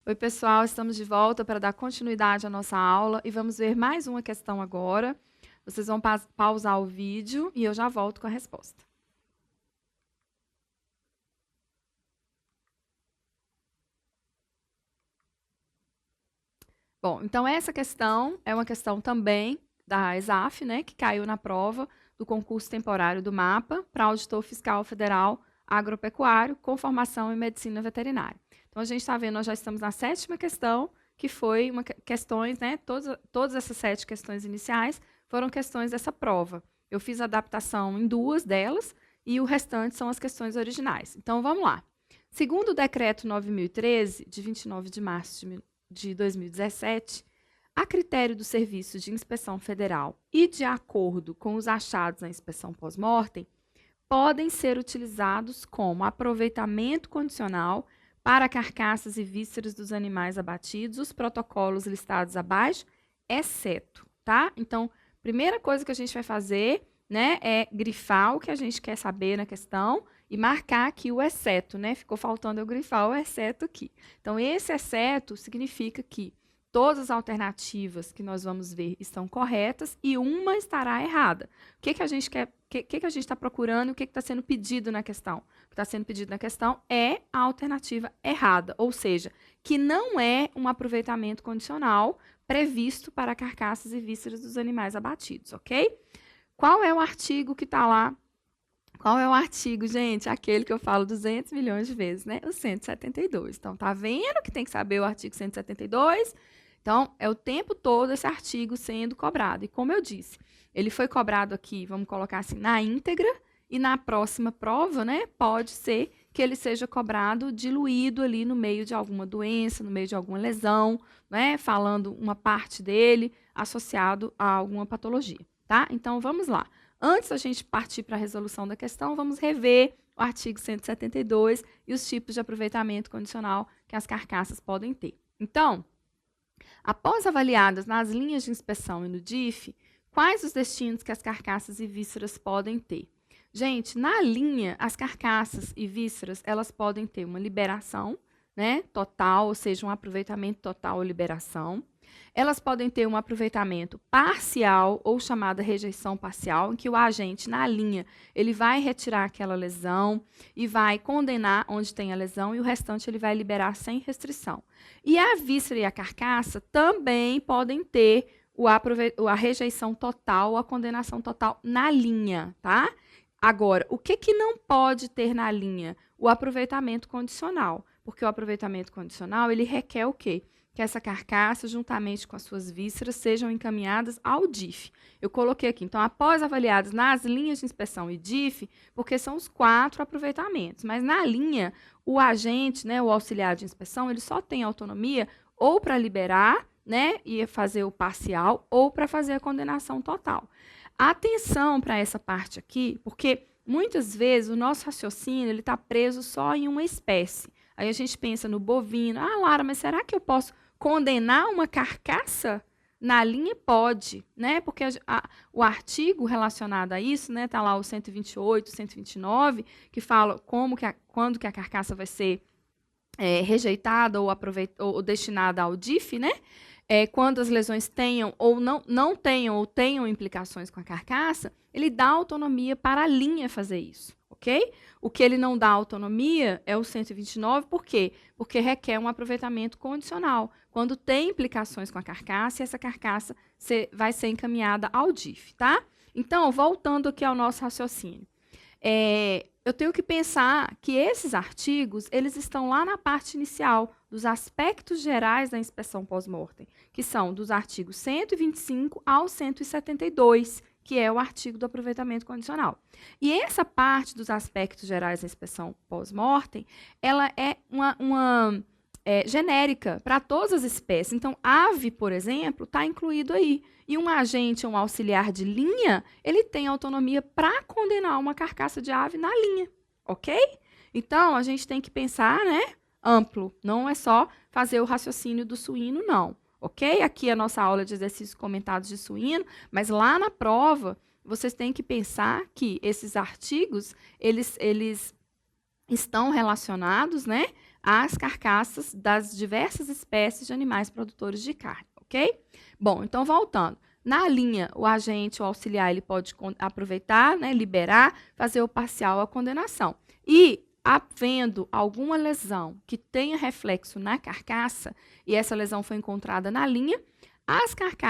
Oi, pessoal, estamos de volta para dar continuidade à nossa aula e vamos ver mais uma questão agora. Vocês vão pausar o vídeo e eu já volto com a resposta. Bom, então essa questão é uma questão também da ESAF, né, que caiu na prova do concurso temporário do MAPA para auditor fiscal federal agropecuário com formação em medicina veterinária. Então a gente está vendo, nós já estamos na 7ª questão, que foi questões, né, todas essas 7 questões iniciais foram questões dessa prova. Eu fiz adaptação em 2 delas e o restante são as questões originais. Então vamos lá. Segundo o decreto 9.013, de 29 de março de 2017, a critério do Serviço de Inspeção Federal e de acordo com os achados na inspeção pós-mortem, podem ser utilizados como aproveitamento condicional para carcaças e vísceras dos animais abatidos, os protocolos listados abaixo, exceto, tá? Então, primeira coisa que a gente vai fazer, né, é grifar o que a gente quer saber na questão e marcar aqui o exceto, né? Ficou faltando eu grifar o exceto aqui. Então, esse exceto significa que todas as alternativas que nós vamos ver estão corretas e uma estará errada. O que a gente quer, o que a gente está procurando e o que está sendo pedido na questão? O que está sendo pedido na questão é a alternativa errada, ou seja, que não é um aproveitamento condicional previsto para carcaças e vísceras dos animais abatidos, ok? Qual é o artigo que está lá? Qual é o artigo, gente? Aquele que eu falo 200 milhões de vezes, né? O 172. Então, tá vendo que tem que saber o artigo 172? Então, é o tempo todo esse artigo sendo cobrado. E como eu disse, ele foi cobrado aqui, vamos colocar assim, na íntegra, e na próxima prova, né, pode ser que ele seja cobrado diluído ali no meio de alguma doença, no meio de alguma lesão, né, falando uma parte dele associado a alguma patologia, tá? Então, vamos lá. Antes da gente partir para a resolução da questão, vamos rever o artigo 172 e os tipos de aproveitamento condicional que as carcaças podem ter. Então, após avaliadas nas linhas de inspeção e no DIF, quais os destinos que as carcaças e vísceras podem ter? Gente, na linha, as carcaças e vísceras, elas podem ter uma liberação, né, total, ou seja, um aproveitamento total ou liberação. Elas podem ter um aproveitamento parcial ou chamada rejeição parcial, em que o agente, na linha, ele vai retirar aquela lesão e vai condenar onde tem a lesão e o restante ele vai liberar sem restrição. E a víscera e a carcaça também podem ter a rejeição total ou a condenação total na linha, tá? Agora, o que não pode ter na linha? O aproveitamento condicional, porque o aproveitamento condicional, ele requer o quê? Que essa carcaça, juntamente com as suas vísceras, sejam encaminhadas ao DIF. Eu coloquei aqui, então, após avaliadas nas linhas de inspeção e DIF, porque são os 4 aproveitamentos, mas na linha, o agente, né, o auxiliar de inspeção, ele só tem autonomia ou para liberar, né, e fazer o parcial, ou para fazer a condenação total. Atenção para essa parte aqui, porque muitas vezes o nosso raciocínio ele está preso só em uma espécie. Aí a gente pensa no bovino. Ah, Lara, mas será que eu posso condenar uma carcaça? Na linha pode, né? Porque o artigo relacionado a isso, né, tá lá o 128, 129, que fala quando que a carcaça vai ser rejeitada ou destinada ao DIF, né? Quando as lesões tenham ou não tenham ou tenham implicações com a carcaça, ele dá autonomia para a linha fazer isso, ok? O que ele não dá autonomia é o 129, por quê? Porque requer um aproveitamento condicional, quando tem implicações com a carcaça, e essa carcaça vai ser encaminhada ao DIF, tá? Então, voltando aqui ao nosso raciocínio. Eu tenho que pensar que esses artigos, eles estão lá na parte inicial dos aspectos gerais da inspeção pós-mortem, que são dos artigos 125 ao 172, que é o artigo do aproveitamento condicional. E essa parte dos aspectos gerais da inspeção pós-mortem, ela é uma genérica para todas as espécies. Então, ave, por exemplo, está incluído aí. E um agente, um auxiliar de linha, ele tem autonomia para condenar uma carcaça de ave na linha, ok? Então, a gente tem que pensar, né, amplo. Não é só fazer o raciocínio do suíno, não, ok? Aqui é a nossa aula de exercícios comentados de suíno, mas lá na prova, vocês têm que pensar que esses artigos, eles estão relacionados, né, as carcaças das diversas espécies de animais produtores de carne, ok? Bom, então voltando. Na linha, o agente, o auxiliar, ele pode aproveitar, né, liberar, fazer o parcial a condenação. E, havendo alguma lesão que tenha reflexo na carcaça, e essa lesão foi encontrada na linha,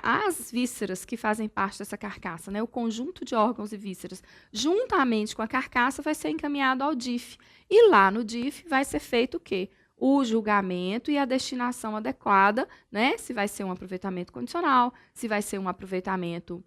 as vísceras que fazem parte dessa carcaça, né, o conjunto de órgãos e vísceras, juntamente com a carcaça, vai ser encaminhado ao DIF. E lá no DIF vai ser feito o quê? O julgamento e a destinação adequada, né? Se vai ser um aproveitamento condicional, se vai ser um aproveitamento,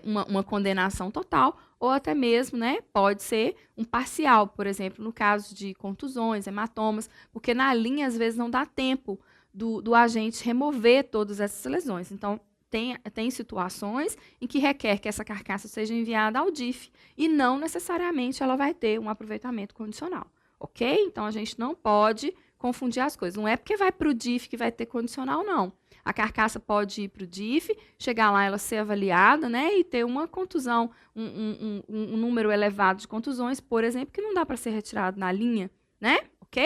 uma condenação total, ou até mesmo, né, pode ser um parcial, por exemplo, no caso de contusões, hematomas, porque na linha, às vezes, não dá tempo do agente remover todas essas lesões. Então, tem situações em que requer que essa carcaça seja enviada ao DIF e não necessariamente ela vai ter um aproveitamento condicional, ok? Então, a gente não pode confundir as coisas. Não é porque vai para o DIF que vai ter condicional, não. A carcaça pode ir para o DIF, chegar lá, ela ser avaliada, né, e ter uma contusão, um número elevado de contusões, por exemplo, que não dá para ser retirado na linha, né? Ok?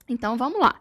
Então, vamos lá.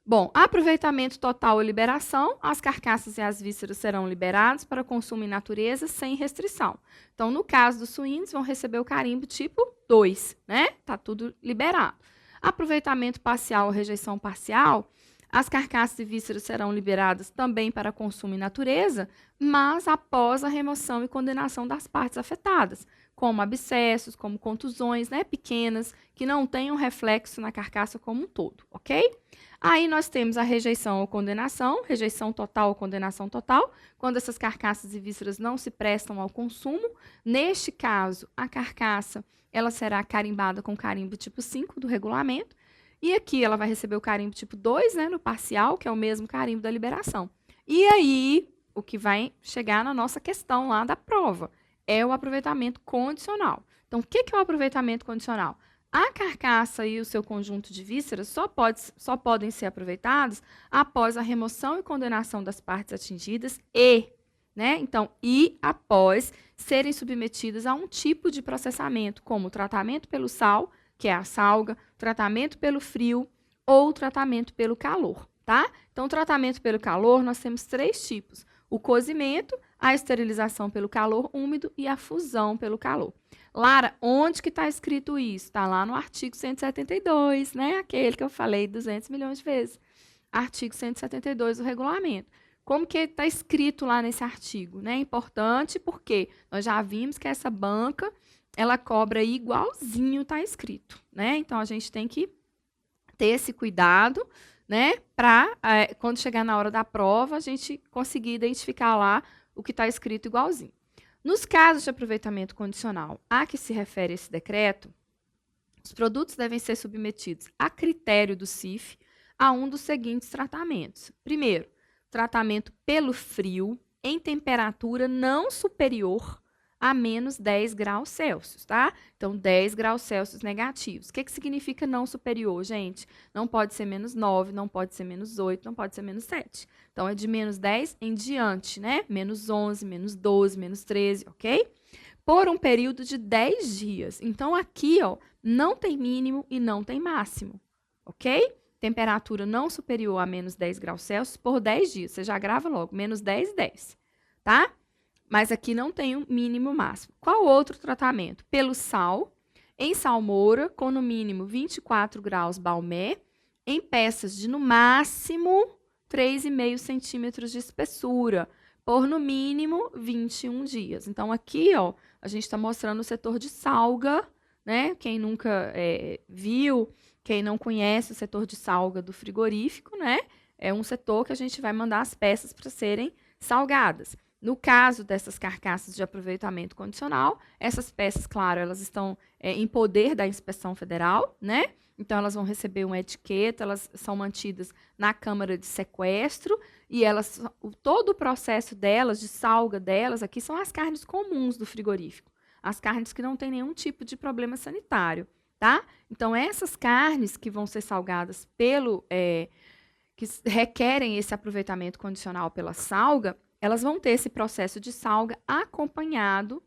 Bom, aproveitamento total ou liberação, as carcaças e as vísceras serão liberadas para consumo in natureza sem restrição. Então, no caso dos suínos, vão receber o carimbo tipo 2, né? Tá tudo liberado. Aproveitamento parcial ou rejeição parcial, as carcaças e vísceras serão liberadas também para consumo in natureza, mas após a remoção e condenação das partes afetadas, como abscessos, como contusões, né, pequenas, que não tenham reflexo na carcaça como um todo, ok? Aí nós temos a rejeição ou condenação, rejeição total ou condenação total, quando essas carcaças e vísceras não se prestam ao consumo. Neste caso, a carcaça ela será carimbada com carimbo tipo 5 do regulamento, e aqui ela vai receber o carimbo tipo 2, né, no parcial, que é o mesmo carimbo da liberação. E aí, o que vai chegar na nossa questão lá da prova é o aproveitamento condicional. Então, o que é o aproveitamento condicional? A carcaça e o seu conjunto de vísceras só podem ser aproveitados após a remoção e condenação das partes atingidas né? Então, e após serem submetidas a um tipo de processamento, como tratamento pelo sal, que é a salga, tratamento pelo frio ou tratamento pelo calor, tá? Então, tratamento pelo calor, nós temos 3 tipos: o cozimento, a esterilização pelo calor úmido e a fusão pelo calor. Lara, onde que está escrito isso? Está lá no artigo 172, né? Aquele que eu falei 200 milhões de vezes. Artigo 172 do regulamento. Como que está escrito lá nesse artigo? Né? Importante porque nós já vimos que essa banca, ela cobra igualzinho está escrito, né? Então, a gente tem que ter esse cuidado, né? Para, quando chegar na hora da prova, a gente conseguir identificar lá o que está escrito igualzinho. Nos casos de aproveitamento condicional a que se refere esse decreto, os produtos devem ser submetidos a critério do CIF a um dos seguintes tratamentos. Primeiro, tratamento pelo frio em temperatura não superior a menos 10 graus Celsius, tá? Então, 10 graus Celsius negativos. O que significa não superior, gente? Não pode ser menos 9, não pode ser menos 8, não pode ser menos 7. Então, é de menos 10 em diante, né? Menos 11, menos 12, menos 13, ok? Por um período de 10 dias. Então, aqui, ó, não tem mínimo e não tem máximo, ok? Temperatura não superior a menos 10 graus Celsius por 10 dias. Você já grava logo, menos 10 e 10, tá? Mas aqui não tem um mínimo máximo. Qual outro tratamento? Pelo sal, em salmoura, com no mínimo 24 graus Balmé, em peças de no máximo 3,5 centímetros de espessura, por no mínimo 21 dias. Então, aqui, ó, a gente está mostrando o setor de salga, né? Quem nunca viu, quem não conhece o setor de salga do frigorífico, né? É um setor que a gente vai mandar as peças para serem salgadas. No caso dessas carcaças de aproveitamento condicional, essas peças, claro, elas estão em poder da inspeção federal, né? Então, elas vão receber uma etiqueta, elas são mantidas na Câmara de Sequestro e elas, todo o processo delas, de salga delas, aqui são as carnes comuns do frigorífico, as carnes que não têm nenhum tipo de problema sanitário, tá? Então, essas carnes que vão ser salgadas que requerem esse aproveitamento condicional pela salga, elas vão ter esse processo de salga acompanhado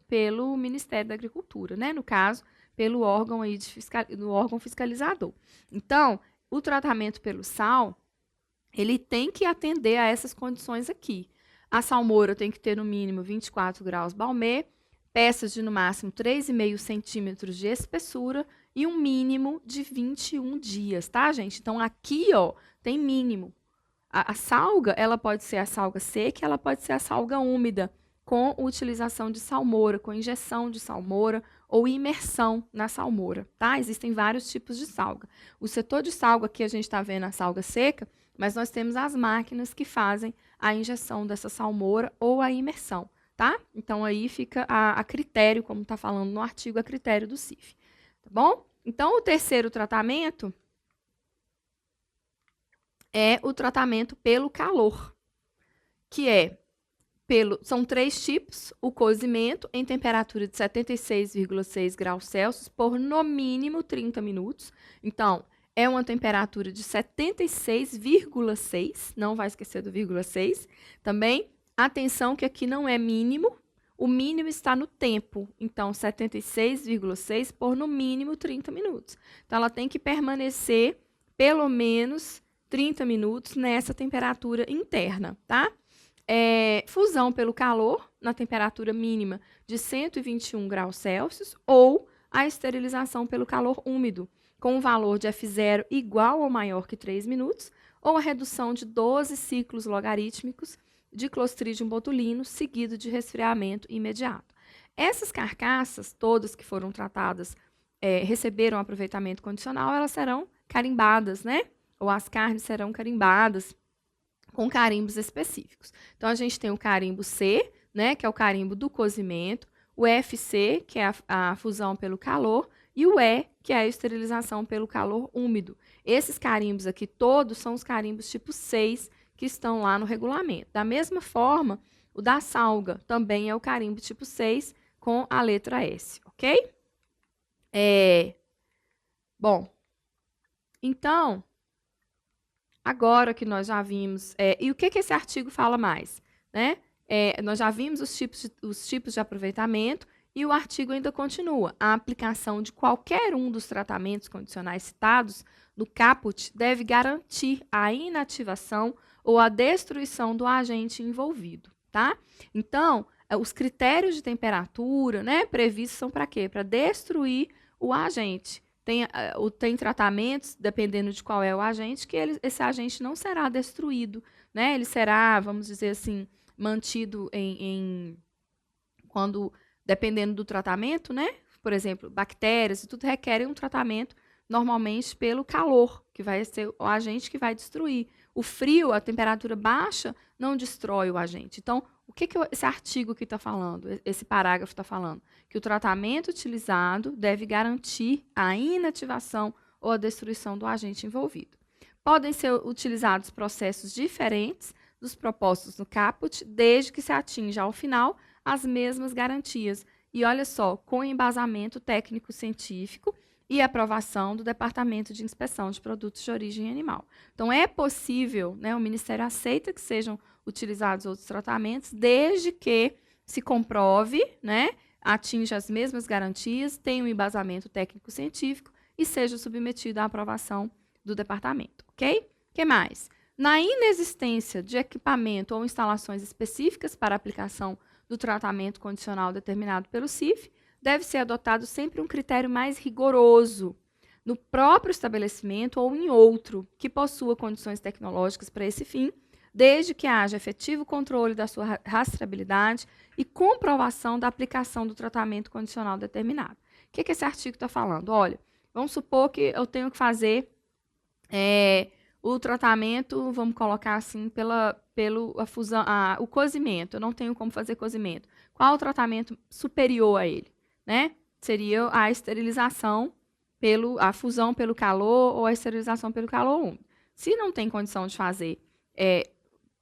pelo Ministério da Agricultura, né? No caso, pelo órgão aí do órgão fiscalizador. Então, o tratamento pelo sal, ele tem que atender a essas condições aqui. A salmoura tem que ter no mínimo 24 graus Balmê, peças de no máximo 3,5 centímetros de espessura e um mínimo de 21 dias, tá, gente? Então, aqui, ó, tem mínimo. A salga, ela pode ser a salga seca, ela pode ser a salga úmida, com utilização de salmoura, com injeção de salmoura ou imersão na salmoura, tá? Existem vários tipos de salga. O setor de salga, aqui a gente está vendo a salga seca, mas nós temos as máquinas que fazem a injeção dessa salmoura ou a imersão, tá? Então, aí fica a critério, como está falando no artigo, a critério do CIF, tá bom? Então, o terceiro tratamento é o tratamento pelo calor, que são 3 tipos: o cozimento em temperatura de 76,6 graus Celsius por no mínimo 30 minutos. Então, é uma temperatura de 76,6, não vai esquecer do 0,6. Também, atenção que aqui não é mínimo, o mínimo está no tempo. Então, 76,6 por no mínimo 30 minutos. Então, ela tem que permanecer pelo menos 30 minutos nessa temperatura interna, tá? Fusão pelo calor, na temperatura mínima de 121 graus Celsius, ou a esterilização pelo calor úmido, com um valor de F0 igual ou maior que 3 minutos, ou a redução de 12 ciclos logarítmicos de Clostridium botulino, seguido de resfriamento imediato. Essas carcaças, todas que foram tratadas, receberam aproveitamento condicional, elas serão carimbadas, né? Ou as carnes serão carimbadas com carimbos específicos. Então, a gente tem o carimbo C, né, que é o carimbo do cozimento, o FC, que é a fusão pelo calor, e o E, que é a esterilização pelo calor úmido. Esses carimbos aqui todos são os carimbos tipo 6 que estão lá no regulamento. Da mesma forma, o da salga também é o carimbo tipo 6 com a letra S, ok? Bom, então, agora que nós já vimos, e o que esse artigo fala mais, né? Nós já vimos os tipos de aproveitamento e o artigo ainda continua. A aplicação de qualquer um dos tratamentos condicionais citados no caput deve garantir a inativação ou a destruição do agente envolvido, tá? Então, os critérios de temperatura, né, previstos são para quê? Para destruir o agente. Tem tratamentos, dependendo de qual é o agente, que esse agente não será destruído, né? Ele será, vamos dizer assim, mantido dependendo do tratamento, né? Por exemplo, bactérias e tudo requerem um tratamento normalmente pelo calor, que vai ser o agente que vai destruir. O frio, a temperatura baixa, não destrói o agente. Então, o que esse artigo aqui está falando, esse parágrafo está falando? Que o tratamento utilizado deve garantir a inativação ou a destruição do agente envolvido. Podem ser utilizados processos diferentes dos propostos no caput, desde que se atinja, ao final, as mesmas garantias. E olha só, com embasamento técnico-científico e aprovação do Departamento de Inspeção de Produtos de Origem Animal. Então, é possível, né, o Ministério aceita que sejam utilizados outros tratamentos, desde que se comprove, né, atinja as mesmas garantias, tenha um embasamento técnico-científico e seja submetido à aprovação do departamento, ok? O que mais? Na inexistência de equipamento ou instalações específicas para aplicação do tratamento condicional determinado pelo CIF, deve ser adotado sempre um critério mais rigoroso no próprio estabelecimento ou em outro que possua condições tecnológicas para esse fim, desde que haja efetivo controle da sua rastreabilidade e comprovação da aplicação do tratamento condicional determinado. O que esse artigo está falando? Olha, vamos supor que eu tenho que fazer o tratamento, vamos colocar assim, o cozimento. Eu não tenho como fazer cozimento. Qual o tratamento superior a ele? Né? Seria a esterilização, a fusão pelo calor ou a esterilização pelo calor úmido. Se não tem condição de fazer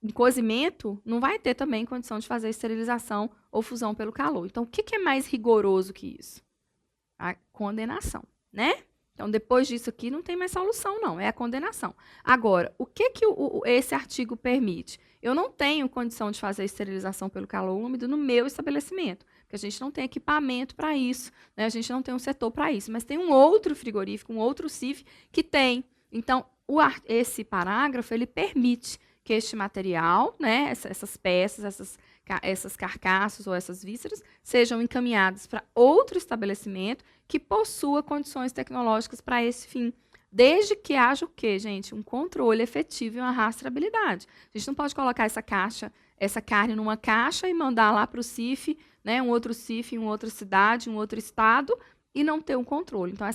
um cozimento, não vai ter também condição de fazer esterilização ou fusão pelo calor. Então, o que é mais rigoroso que isso? A condenação, né? Então, depois disso aqui, não tem mais solução, não. É a condenação. Agora, o que esse artigo permite? Eu não tenho condição de fazer esterilização pelo calor úmido no meu estabelecimento. porque a gente não tem equipamento para isso, né? A gente não tem um setor para isso, mas tem um outro frigorífico, um outro CIF que tem. Então, esse parágrafo, ele permite que este material, né, essas peças, essas carcaças ou essas vísceras, sejam encaminhadas para outro estabelecimento que possua condições tecnológicas para esse fim. Desde que haja o quê, gente? Um controle efetivo e uma rastreabilidade. A gente não pode colocar essa carne numa caixa e mandar lá para o CIF, né, um outro CIF em uma outra cidade, em um outro estado, e não ter um controle. Então,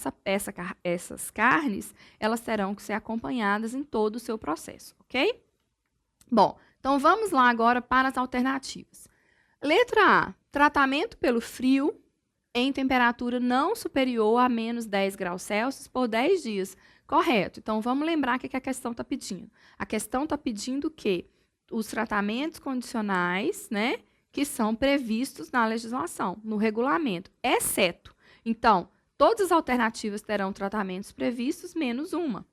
essas carnes, elas terão que ser acompanhadas em todo o seu processo, ok? Bom, então vamos lá agora para as alternativas. Letra A, tratamento pelo frio em temperatura não superior a menos 10 graus Celsius por 10 dias. Correto. Então, vamos lembrar o que a questão está pedindo. A questão está pedindo que os tratamentos condicionais, né, que são previstos na legislação, no regulamento, exceto. Então, todas as alternativas terão tratamentos previstos, menos uma.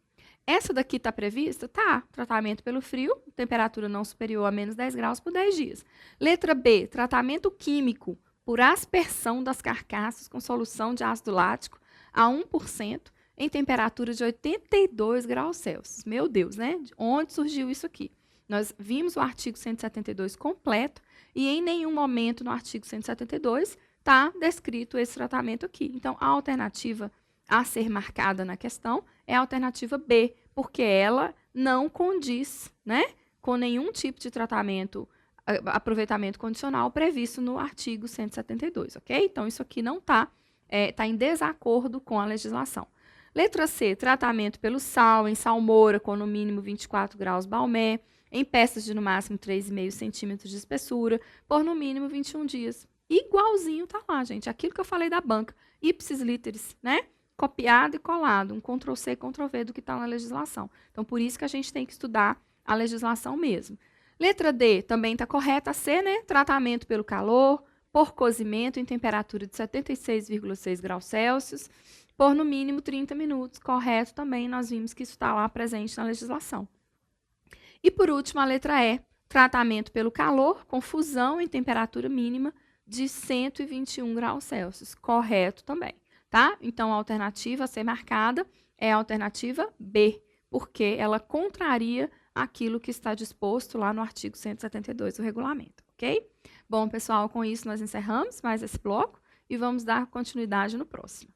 Essa daqui está prevista? Tá. Tratamento pelo frio, temperatura não superior a menos 10 graus por 10 dias. Letra B, tratamento químico por aspersão das carcaças com solução de ácido lático a 1% em temperatura de 82 graus Celsius. Meu Deus, né? De onde surgiu isso aqui? Nós vimos o artigo 172 completo e em nenhum momento no artigo 172 está descrito esse tratamento aqui. Então, a alternativa a ser marcada na questão é a alternativa B, porque ela não condiz, né, com nenhum tipo de tratamento, aproveitamento condicional previsto no artigo 172, ok? Então, isso aqui não está tá em desacordo com a legislação. Letra C, tratamento pelo sal, em salmoura com no mínimo 24 graus Balmé, em peças de no máximo 3,5 centímetros de espessura, por no mínimo 21 dias. Igualzinho tá lá, gente. Aquilo que eu falei da banca, ipsis literis, né? Copiado e colado, um Ctrl+C, Ctrl+V do que está na legislação. Então, por isso que a gente tem que estudar a legislação mesmo. Letra D, também está correta. A C, né? Tratamento pelo calor, por cozimento em temperatura de 76,6 graus Celsius, por no mínimo 30 minutos. Correto também, nós vimos que isso está lá presente na legislação. E, por último, a letra E, tratamento pelo calor, com fusão em temperatura mínima de 121 graus Celsius. Correto também. Tá? Então, a alternativa a ser marcada é a alternativa B, porque ela contraria aquilo que está disposto lá no artigo 172 do regulamento, ok? Bom, pessoal, com isso nós encerramos mais esse bloco e vamos dar continuidade no próximo.